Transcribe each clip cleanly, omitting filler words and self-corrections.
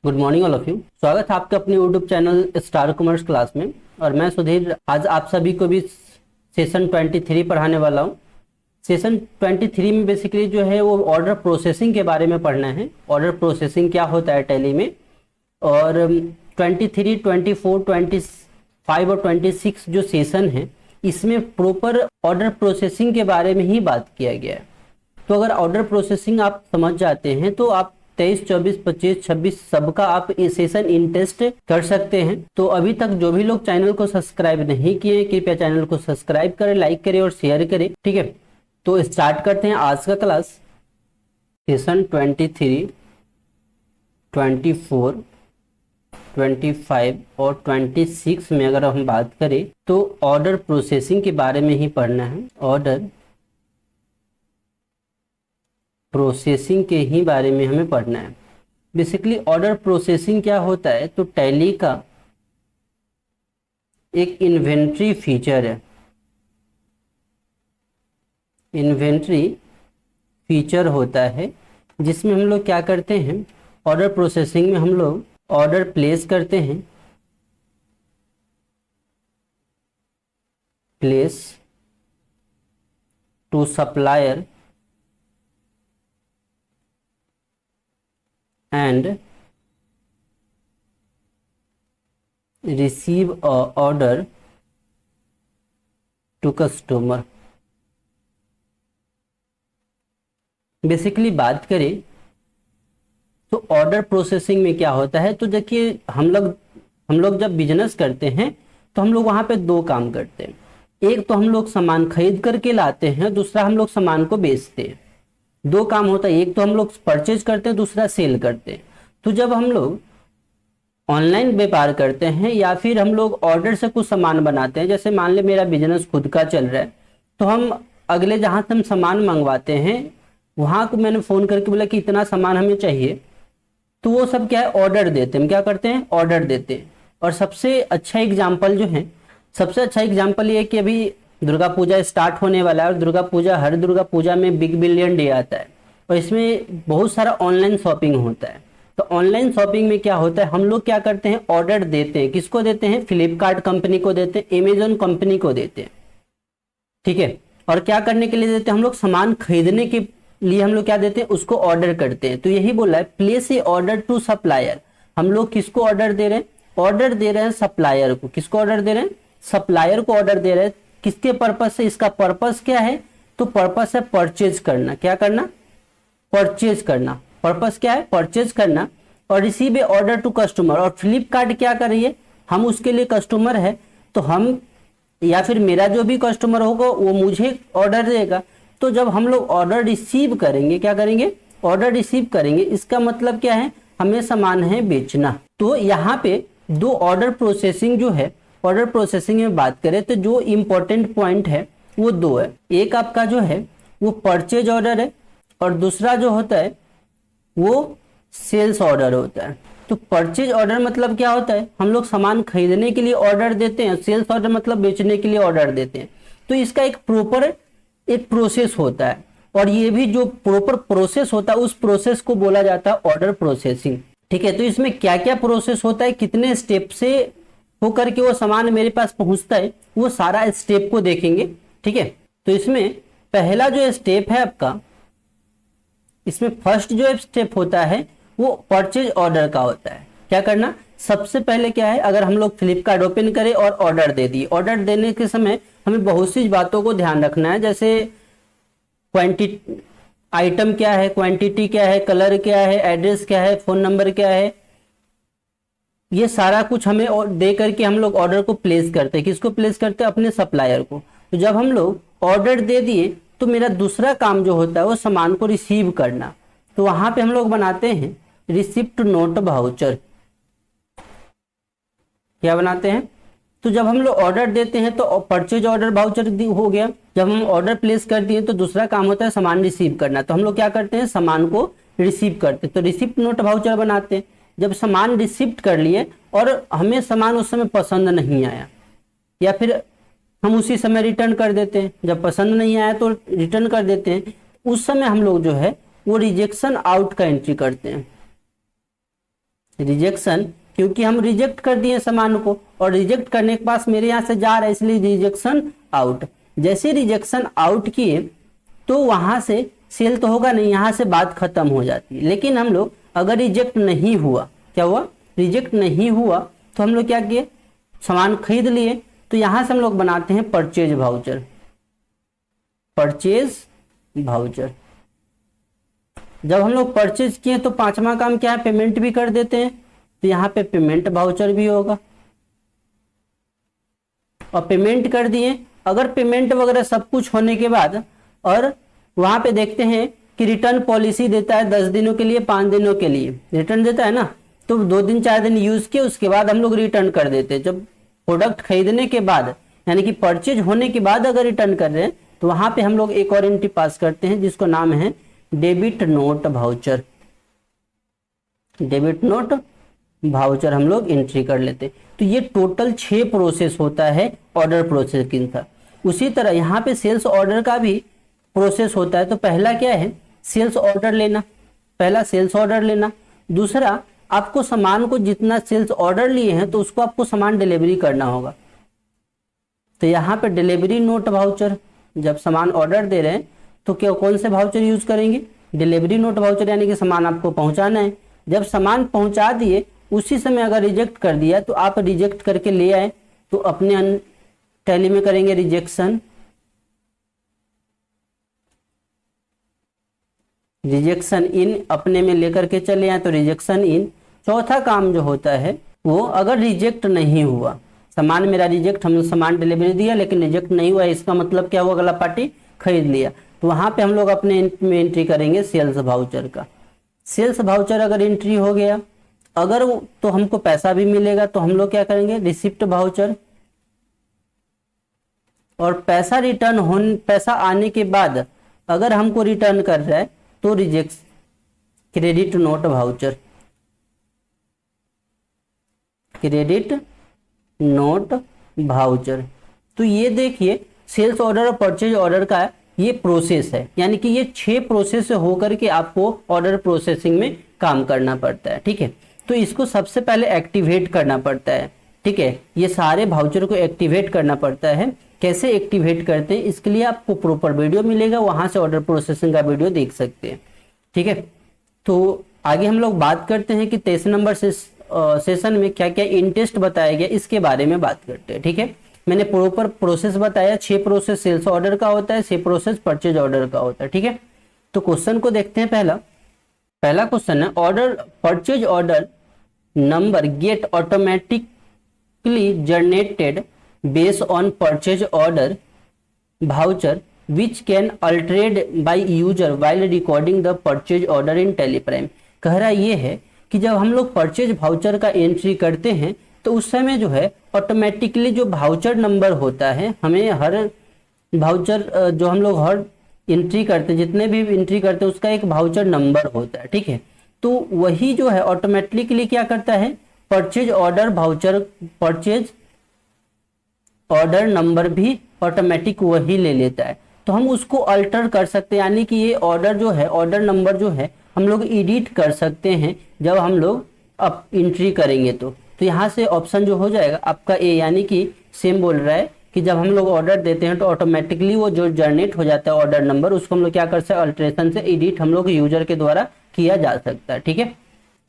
Good morning all of you. स्वागत है आपके अपने YouTube channel star commerce class में। और मैं सुधीर आज आप सभी को भी सेशन 23 पढ़ाने वाला हूँ। सेशन 23 में बेसिकली जो है वो ऑर्डर प्रोसेसिंग के बारे में पढ़ना है। ऑर्डर प्रोसेसिंग क्या होता है टैली में, और 23, 24, 25 और 26 जो सेशन है इसमें प्रॉपर ऑर्डर प्रोसेसिंग के बारे में ही बात किया गया है। तो अगर ऑर्डर प्रोसेसिंग आप समझ जाते हैं तो आप 23, 24, 25, 26 सबका आप ये सेशन इन टेस्ट कर सकते हैं। तो अभी तक जो भी लोग चैनल को सब्सक्राइब नहीं किए कृपया चैनल को सब्सक्राइब करें, लाइक करें और शेयर करें। ठीक है, तो स्टार्ट करते हैं आज का क्लास। सेशन 23, 24, 25 और 26 में अगर हम बात करें तो ऑर्डर प्रोसेसिंग के बारे में ही पढ़ना है। ऑर्डर प्रोसेसिंग के ही बारे में हमें पढ़ना है। बेसिकली ऑर्डर प्रोसेसिंग क्या होता है, तो टैली का एक इन्वेंट्री फीचर है। इन्वेंट्री फीचर होता है जिसमें हम लोग क्या करते हैं, ऑर्डर प्रोसेसिंग में हम लोग ऑर्डर प्लेस करते हैं। Place to supplier and receive a order to customer। Basically बात करें तो ऑर्डर प्रोसेसिंग में क्या होता है, तो देखिए हम लोग जब बिजनेस करते हैं तो हम लोग वहां पे दो काम करते हैं। एक तो हम लोग सामान खरीद करके लाते हैं, दूसरा हम लोग सामान को बेचते हैं। दो काम होता है, एक तो हम लोग परचेज करते हैं, दूसरा सेल करते हैं। तो जब हम लोग ऑनलाइन व्यापार करते हैं या फिर हम लोग ऑर्डर से कुछ सामान बनाते हैं, जैसे मान ले मेरा बिजनेस खुद का चल रहा है, तो हम अगले जहां से हम सामान मंगवाते हैं वहां को मैंने फोन करके बोला कि इतना सामान हमें चाहिए, तो वो सब क्या है, ऑर्डर देते हैं। हम क्या करते हैं, ऑर्डर देते हैं। और सबसे अच्छा एग्जाम्पल ये है कि अभी दुर्गा पूजा स्टार्ट होने वाला है, और हर दुर्गा पूजा में बिग बिलियन डे आता है और इसमें बहुत सारा ऑनलाइन शॉपिंग होता है। तो ऑनलाइन शॉपिंग में क्या होता है, हम लोग क्या करते हैं, ऑर्डर देते हैं। किसको देते हैं, फ्लिपकार्ट कंपनी को देते हैं, अमेजोन कंपनी को देते हैं। ठीक है, और क्या करने के लिए देते हैं, हम लोग सामान खरीदने के लिए हम लोग क्या देते हैं, उसको ऑर्डर करते हैं। तो यही बोला है, place a order to supplier. हम लोग किसको ऑर्डर दे रहे हैं, ऑर्डर दे रहे हैं सप्लायर को। किसको ऑर्डर दे रहे हैं, सप्लायर को ऑर्डर दे रहे हैं। किसके पर्पस से, इसका पर्पस क्या है, तो पर्पस है परचेज करना। क्या करना, परचेज करना। पर्पस क्या है, परचेज करना। और receive a order to customer. और फ्लिपकार्ट क्या कर रही है, हम उसके लिए कस्टमर है, तो हम या फिर मेरा जो भी कस्टमर होगा वो मुझे ऑर्डर देगा। तो जब हम लोग ऑर्डर रिसीव करेंगे, क्या करेंगे, ऑर्डर रिसीव करेंगे, इसका मतलब क्या है, हमें सामान है बेचना। तो यहाँ पे दो ऑर्डर प्रोसेसिंग जो है, ऑर्डर प्रोसेसिंग में बात करें तो जो इंपॉर्टेंट पॉइंट है वो दो है। एक आपका जो है वो परचेज ऑर्डर है, और दूसरा जो होता है वो सेल्स ऑर्डर होता है। तो परचेज ऑर्डर मतलब क्या होता है, हम लोग सामान खरीदने के लिए ऑर्डर देते हैं। सेल्स ऑर्डर मतलब बेचने के लिए ऑर्डर देते हैं। तो इसका एक प्रॉपर एक प्रोसेस होता है, और ये भी जो प्रॉपर प्रोसेस होता है उस प्रोसेस को बोला जाता है ऑर्डर प्रोसेसिंग। ठीक है, तो इसमें क्या क्या प्रोसेस होता है, कितने स्टेप से होकर के वो सामान मेरे पास पहुंचता है, वो सारा स्टेप को देखेंगे। ठीक है, तो इसमें पहला जो स्टेप है आपका, इसमें फर्स्ट जो स्टेप होता है वो परचेज ऑर्डर का होता है। क्या करना, सबसे पहले क्या है, अगर हम लोग फ्लिपकार्ट ओपन करें और ऑर्डर दे दिए, ऑर्डर देने के समय हमें बहुत सी बातों को ध्यान रखना है। जैसे क्वांटिटी, आइटम क्या है, क्वांटिटी क्या है, कलर क्या है, एड्रेस क्या है, फोन नंबर क्या है, ये सारा कुछ हमें दे करके हम लोग ऑर्डर को प्लेस करते हैं। किसको प्लेस करते हैं, अपने सप्लायर को। तो जब हम लोग ऑर्डर दे दिए तो मेरा दूसरा काम जो होता है वो सामान को रिसीव करना। तो वहां पे हम लोग बनाते हैं रिसिप्ट नोट वाउचर। क्या बनाते हैं, तो जब हम लोग ऑर्डर देते हैं तो परचेज ऑर्डर वाउचर हो गया। जब हम ऑर्डर प्लेस कर दिए तो दूसरा काम होता है सामान रिसीव करना। तो हम लोग क्या करते हैं, सामान को रिसीव करते हैं, तो रिसिप्ट नोट वाउचर बनाते हैं। जब सामान रिसिप्ट कर लिए और हमें सामान उस समय पसंद नहीं आया, या फिर हम उसी समय रिटर्न कर देते हैं। जब पसंद नहीं आया तो रिटर्न कर देते हैं। उस समय हम लोग जो है वो रिजेक्शन आउट का एंट्री करते हैं। रिजेक्शन, क्योंकि हम रिजेक्ट कर दिए सामान को, और रिजेक्ट करने के पास मेरे यहाँ से जा रहा है, इसलिए रिजेक्शन आउट। जैसे रिजेक्शन आउट किए तो वहां से सेल तो होगा नहीं, यहाँ से बात खत्म हो जाती है। लेकिन हम लोग अगर रिजेक्ट नहीं हुआ, क्या हुआ, रिजेक्ट नहीं हुआ, तो हम लोग क्या किए, सामान खरीद लिए, तो यहां से हम लोग बनाते हैं परचेज वाउचर। परचेज वाउचर जब हम लोग परचेज किए तो पांचवा काम क्या है, पेमेंट भी कर देते हैं, तो यहाँ पे पेमेंट वाउचर भी होगा। और पेमेंट कर दिए, अगर पेमेंट वगैरह सब कुछ होने के बाद और वहां पे देखते हैं कि रिटर्न पॉलिसी देता है 10 दिनों के लिए, 5 दिनों के लिए रिटर्न देता है ना, तो 2 दिन 4 दिन यूज किए उसके बाद हम लोग रिटर्न कर देते हैं। जब प्रोडक्ट खरीदने के बाद यानी कि परचेज होने के बाद अगर रिटर्न कर रहे हैं तो वहां पे हम लोग एक और एंट्री पास करते हैं जिसको नाम है debit note voucher. Debit note voucher हम लोग एंट्री कर लेते हैं। तो ये टोटल 6 प्रोसेस होता है ऑर्डर प्रोसेसिंग का। उसी तरह यहाँ पे सेल्स ऑर्डर का भी प्रोसेस होता है। तो पहला क्या है, सेल्स ऑर्डर लेना, पहला सेल्स ऑर्डर लेना। दूसरा, आपको सामान को जितना सेल्स ऑर्डर लिए हैं तो उसको आपको सामान डिलीवरी करना होगा, तो यहाँ पे डिलीवरी नोट वाउचर, जब सामान ऑर्डर दे रहे हैं तो क्या कौन से वाउचर यूज करेंगे, डिलीवरी नोट वाउचर, यानी कि सामान आपको पहुंचाना है। जब सामान पहुंचा दिए उसी समय अगर रिजेक्ट कर दिया तो आप रिजेक्ट करके ले आए तो अपने टैली में करेंगे रिजेक्शन, रिजेक्शन इन, अपने में लेकर के चले आए तो रिजेक्शन इन। चौथा काम जो होता है वो अगर रिजेक्ट नहीं हुआ, सामान मेरा रिजेक्ट, हमने सामान डिलीवरी दिया लेकिन रिजेक्ट नहीं हुआ, इसका मतलब क्या हुआ, अगला पार्टी खरीद लिया, तो वहां पे हम लोग अपने में एंट्री करेंगे सेल्स वाउचर का। सेल्स वाउचर अगर एंट्री हो गया, अगर तो हमको पैसा भी मिलेगा, तो हम लोग क्या करेंगे, रिसिप्ट वाउचर। और पैसा रिटर्न होने, पैसा आने के बाद अगर हमको रिटर्न कर रहा है तो reject credit note voucher, credit note voucher. तो ये देखिए सेल्स ऑर्डर और परचेज ऑर्डर का ये प्रोसेस है, यानी कि ये 6 प्रोसेस से होकर के आपको ऑर्डर प्रोसेसिंग में काम करना पड़ता है। ठीक है, तो इसको सबसे पहले एक्टिवेट करना पड़ता है। ठीक है, ये सारे वाउचर को एक्टिवेट करना पड़ता है। कैसे एक्टिवेट करते हैं इसके लिए आपको प्रॉपर वीडियो मिलेगा, वहां से ऑर्डर प्रोसेसिंग का वीडियो देख सकते हैं। ठीक है, तो आगे हम लोग बात करते हैं कि 23 नंबर सेशन में क्या क्या इंटेस्ट बताया गया, इसके बारे में बात करते हैं। ठीक है, मैंने प्रॉपर प्रोसेस बताया, 6 प्रोसेस सेल्स ऑर्डर का होता है, 6 प्रोसेस परचेज ऑर्डर का होता है। ठीक है, तो क्वेश्चन को देखते हैं। पहला क्वेश्चन है, order purchase order number get automatically generated based on purchase order voucher which can altered by user while recording the purchase order in TallyPrime. कह रहा ये है कि जब हम लोग परचेज वाउचर का एंट्री करते हैं तो उस समय जो है ऑटोमेटिकली जो वाउचर नंबर होता है, हमें हर वाउचर जो हम लोग हर एंट्री करते हैं, जितने भी एंट्री करते हैं उसका एक वाउचर नंबर होता है। ठीक है, तो वही जो है ऑटोमेटिकली क्या करता है, purchase order voucher, purchase order number भी ऑटोमेटिक वही ले लेता है। तो हम उसको अल्टर कर सकते हैं, यानी कि ये ऑर्डर जो है, ऑर्डर नंबर जो है हम लोग एडिट कर सकते हैं जब हम लोग अब एंट्री करेंगे। तो यहाँ से ऑप्शन जो हो जाएगा आपका ए, यानी कि सेम बोल रहा है कि जब हम लोग ऑर्डर देते हैं तो ऑटोमेटिकली वो जो जनरेट हो जाता है ऑर्डर नंबर, उसको हम लोग क्या कर सकते हैं, अल्टरेशन से एडिट हम लोग यूजर के द्वारा किया जा सकता है। ठीक है,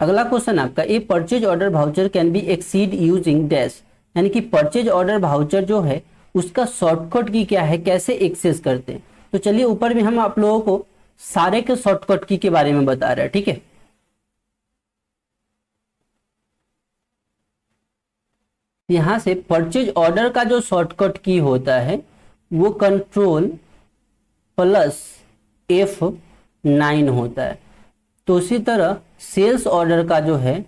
अगला क्वेश्चन आपका, a purchase order voucher can be exceed using dash, यानी कि परचेज ऑर्डर वाउचर जो है उसका शॉर्टकट की क्या है, कैसे एक्सेस करते हैं। तो चलिए ऊपर भी हम आप लोगों को सारे के शॉर्टकट की के बारे में बता रहे हैं। ठीक है, यहां से परचेज ऑर्डर का जो शॉर्टकट की होता है वो कंट्रोल प्लस F9 होता है। तो उसी तरह सेल्स ऑर्डर का जो है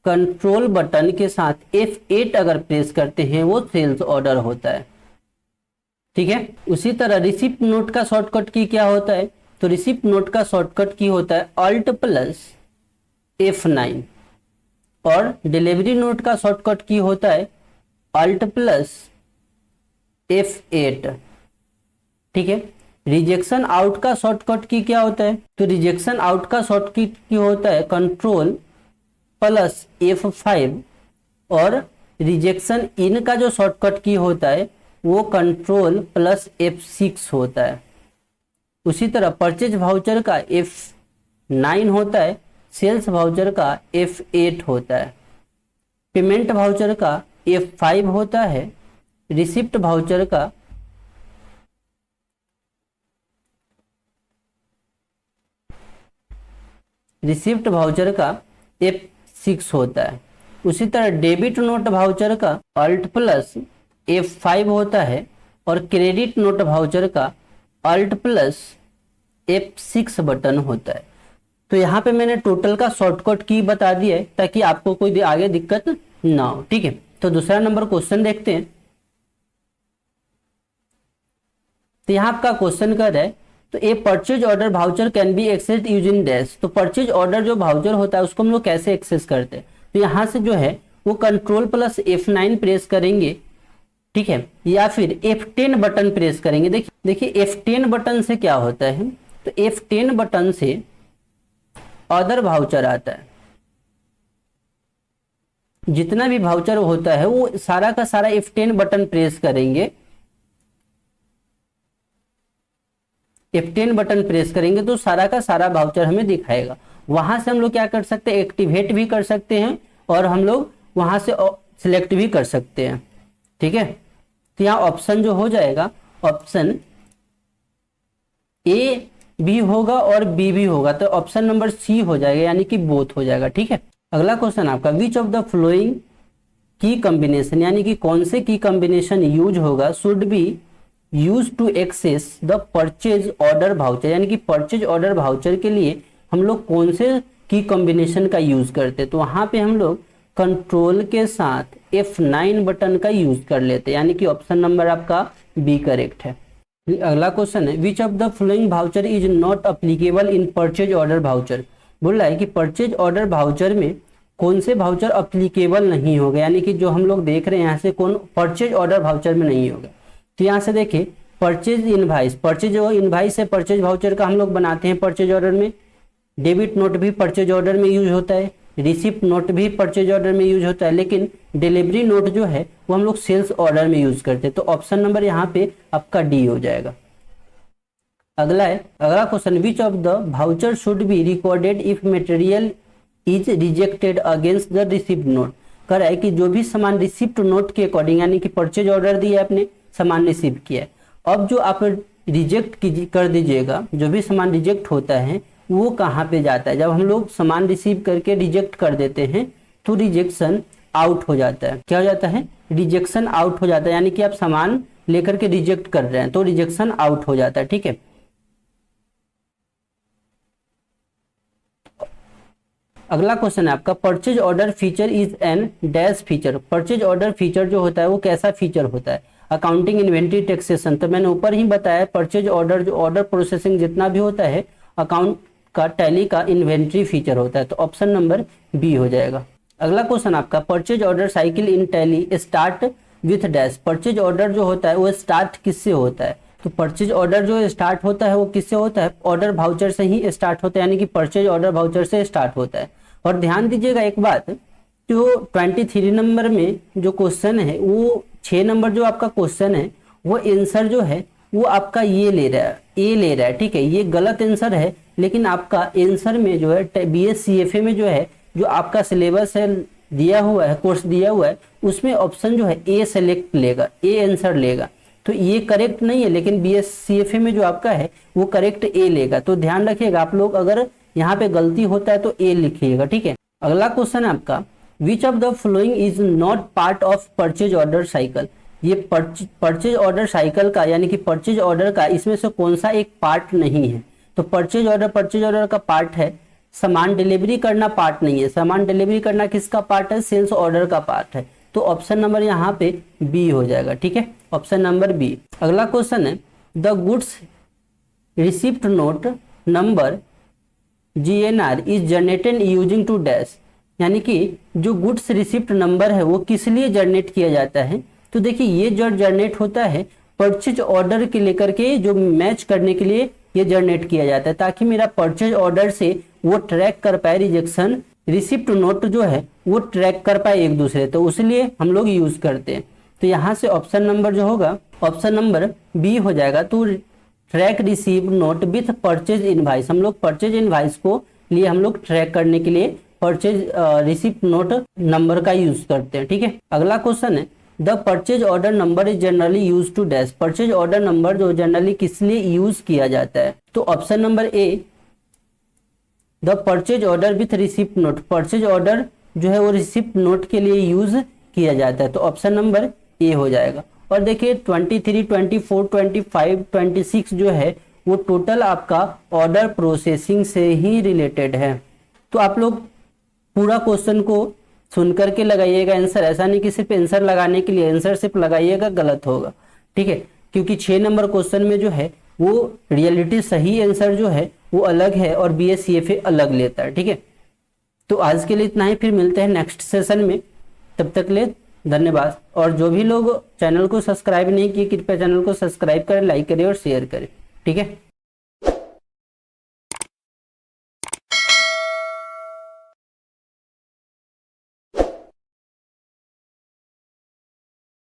कंट्रोल बटन के साथ F8 अगर प्रेस करते हैं वो सेल्स ऑर्डर होता है। ठीक है, उसी तरह रिसिप्ट नोट का शॉर्टकट की क्या होता है, तो रिसिप्ट नोट का शॉर्टकट की होता है Alt प्लस F9, और डिलीवरी नोट का शॉर्टकट की होता है Alt प्लस F8। ठीक है, रिजेक्शन आउट का शॉर्टकट की क्या होता है, तो रिजेक्शन आउट का शॉर्टकट की होता है कंट्रोल प्लस F5 और रिजेक्शन इन का जो शॉर्टकट की होता है वो कंट्रोल प्लस F6 होता है। उसी तरह परचेज वाउचर का F9 होता है, सेल्स वाउचर का F8 होता है, पेमेंट वाउचर का F5 होता है, रिसिप्ट वाउचर का F6 होता है। उसी तरह डेबिट नोट वाउचर का अल्ट प्लस F5 होता है और क्रेडिट नोट वाउचर का अल्ट प्लस F6 बटन होता है। तो यहाँ पे मैंने टोटल का शॉर्टकट की बता दिया है ताकि आपको कोई आगे दिक्कत ना हो, ठीक है। तो दूसरा नंबर क्वेश्चन देखते हैं। तो यहाँ आपका क्वेश्चन कर रहा है, तो a purchase order voucher can be access using dash. तो परचेज ऑर्डर जो वाउचर होता है उसको हम लोग कैसे एक्सेस करते हैं, तो यहाँ से जो है वो कंट्रोल प्लस F9 प्रेस करेंगे, ठीक है, या फिर F10 बटन प्रेस करेंगे। देखिए F10 बटन से क्या होता है, तो F10 बटन से अदर वाउचर आता है। जितना भी वाउचर होता है वो सारा का सारा F10 बटन प्रेस करेंगे, F10 बटन प्रेस करेंगे तो सारा का सारा वाउचर हमें दिखाएगा। वहां से हम लोग क्या कर सकते हैं, एक्टिवेट भी कर सकते हैं और हम लोग वहां से सिलेक्ट भी कर सकते हैं, ठीक है। तो यहाँ ऑप्शन जो हो जाएगा, ऑप्शन ए भी होगा और बी भी होगा, तो ऑप्शन नंबर सी हो जाएगा, यानी कि बोथ हो जाएगा, ठीक है। अगला क्वेश्चन आपका, विच ऑफ द फ्लोइंग की कॉम्बिनेशन, यानी कि कौन से की कॉम्बिनेशन यूज होगा, should be use to access the purchase order voucher, यानी कि परचेज ऑर्डर वाउचर के लिए हम लोग कौन से की कॉम्बिनेशन का यूज करते हैं। तो वहां पे हम लोग कंट्रोल के साथ F9 बटन का यूज कर लेते हैं, यानी कि ऑप्शन नंबर आपका बी करेक्ट है। अगला क्वेश्चन है, विच of the following voucher is not applicable in purchase order voucher. बोल रहा है कि परचेज ऑर्डर वाउचर में कौन से वाउचर अप्लीकेबल नहीं होगा, यानी कि जो हम लोग देख रहे हैं यहाँ से कौन परचेज ऑर्डर वाउचर में नहीं होगा। तो यहाँ से देखिए परचेज इनवाइस, परचेज इनवाइस है परचेज वाउचर का हम लोग बनाते हैं परचेज ऑर्डर में। डेबिट नोट भी परचेज ऑर्डर में यूज होता है, रिसिप्ट नोट भी परचेज ऑर्डर में यूज होता है, लेकिन डिलीवरी नोट जो है वो हम लोग सेल्स ऑर्डर में यूज करते हैं। तो ऑप्शन नंबर यहाँ पे आपका डी हो जाएगा। अगला question, which of the voucher should be recorded if material is rejected against the receipt note. कर रहा है कि जो भी सामान रिसिप्ट नोट के अकॉर्डिंग, यानी कि परचेज ऑर्डर दिया आपने, सामान रिसीव किया है, अब जो आप रिजेक्ट कर दीजिएगा, जो भी सामान रिजेक्ट होता है वो कहाँ पे जाता है। जब हम लोग सामान रिसीव करके रिजेक्ट कर देते हैं तो रिजेक्शन आउट हो जाता है। क्या हो जाता है, रिजेक्शन आउट हो जाता है, यानी कि आप सामान लेकर के रिजेक्ट कर रहे हैं तो रिजेक्शन आउट हो जाता है, ठीक है। अगला क्वेश्चन है आपका, purchase order feature is an dash feature. Purchase order feature जो होता है वो कैसा फीचर होता है, अकाउंटिंग इन्वेंट्री टैक्सेशन। तो मैंने ऊपर ही बताया परचेज ऑर्डर जो ऑर्डर प्रोसेसिंग जितना भी होता है अकाउंट का टैली का इन्वेंट्री फीचर होता है। तो ऑप्शन नंबर बी हो जाएगा। अगला क्वेश्चन आपका, purchase order cycle in tally start with dash. Purchase order जो होता है वो स्टार्ट किससे होता है, तो परचेज ऑर्डर जो स्टार्ट होता है वो किससे होता है, ऑर्डर वाउचर से ही स्टार्ट होता है, यानी कि परचेज ऑर्डर वाउचर से स्टार्ट होता है। और ध्यान दीजिएगा एक बात, जो 23 नंबर में जो क्वेश्चन है वो 6 नंबर जो आपका क्वेश्चन है वो आंसर जो है वो आपका ये ले रहा है, ए ले रहा है, ठीक है। ये गलत आंसर है, लेकिन आपका आंसर में जो है BSCFA में जो है जो आपका सिलेबस है दिया हुआ है, कोर्स दिया हुआ है, उसमें ऑप्शन जो है ए सेलेक्ट लेगा, ए आंसर लेगा। तो ये करेक्ट नहीं है, लेकिन BSCFA में जो आपका है वो करेक्ट ए लेगा। तो ध्यान रखिएगा आप लोग, अगर यहाँ पे गलती होता है तो ए लिखिएगा, ठीक है। अगला क्वेश्चन है आपका, which of the following is not part of purchase order cycle. ये परचेज ऑर्डर साइकिल का, यानी कि परचेज ऑर्डर का इसमें से कौन सा एक पार्ट नहीं है। तो परचेज ऑर्डर का पार्ट है, सामान डिलीवरी करना पार्ट नहीं है। सामान डिलीवरी करना किसका पार्ट है, सेल्स ऑर्डर का पार्ट है। तो ऑप्शन नंबर यहाँ पे बी हो जाएगा, ठीक है, ऑप्शन नंबर बी। अगला क्वेश्चन है, the goods receipt note number GNR is generated using to dash, यानी कि जो गुड्स रिसिप्ट नंबर है वो किस लिए जनरेट किया जाता है। तो देखिए ये जो जनरेट होता है परचेज ऑर्डर के लेकर के जो मैच करने के लिए ये जनरेट किया जाता है, ताकि मेरा परचेज ऑर्डर से वो ट्रैक कर पाए रिजेक्शन रिसिप्ट नोट जो है वो ट्रैक कर पाए एक दूसरे, तो उसलिए हम लोग यूज करते हैं। तो यहाँ से ऑप्शन नंबर जो होगा, ऑप्शन नंबर बी हो जाएगा। तो track receive note with purchase invoice, हम लोग परचेज इनवाइस को लिए हम लोग ट्रैक करने के लिए परचेज रिसिप्ट नोट नंबर का यूज करते हैं। ठीक है, अगला क्वेश्चन है the purchase order number is generally use to dash, purchase order number जो जनरली किस लिए यूज किया जाता है। तो option number A the purchase order with receipt note, purchase order जो है वो रिसिप्ट नोट के लिए यूज किया जाता है, तो ऑप्शन नंबर ए हो जाएगा। और देखिए 23, 24, 25, 26 जो है वो टोटल आपका ऑर्डर प्रोसेसिंग से ही रिलेटेड है। तो आप लोग पूरा क्वेश्चन को सुन करके लगाइएगा आंसर, ऐसा नहीं कि सिर्फ आंसर लगाने के लिए आंसर सिर्फ लगाइएगा, गलत होगा। ठीक है, क्योंकि 6 नंबर क्वेश्चन में जो है वो रियलिटी सही आंसर जो है वो अलग है और BSCFA अलग लेता है। ठीक है, तो आज के लिए इतना ही, फिर मिलते हैं नेक्स्ट सेशन में, तब तक ले धन्यवाद। और जो भी लोग चैनल को सब्सक्राइब नहीं किए कृपया चैनल को सब्सक्राइब करें, लाइक करें और शेयर करें। ठीक है।